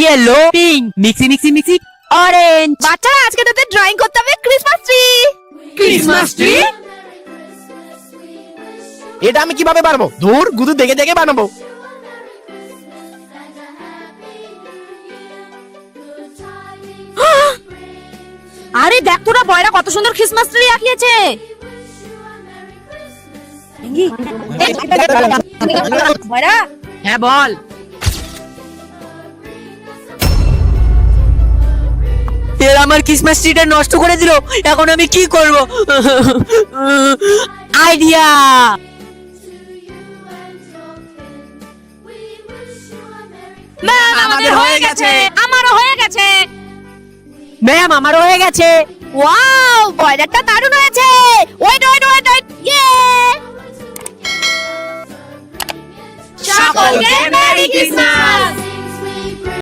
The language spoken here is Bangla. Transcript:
Yellow, pink, mixie, orange. বাচ্চারা আজকে তোদের ড্রয়িং করতে হবে ক্রিসমাস ট্রি। Christmas tree? এটা আমি কিভাবে পারবো? দূর, গুদু দেখে দেখে বানাবো। আরে দেখ তোরা বয়রা কত সুন্দর ক্রিসমাস ট্রি আঁকিয়েছে। বয়রা, হ্যাঁ বল। এর আমার ক্রিসমাস ট্রিটা নষ্ট করে দিল, এখন আমি কি করব? আইডিয়া! ম্যাম আমাদের হয়ে গেছে। আমারও হয়ে গেছে। ম্যাম আমারও হয়ে গেছে। ওয়াও, বয়লারটা দারুণ হয়েছে। ওয়েট ওয়েট ওয়েট ওয়েট, ইয়ে! সকলকে মেরি ক্রিসমাস।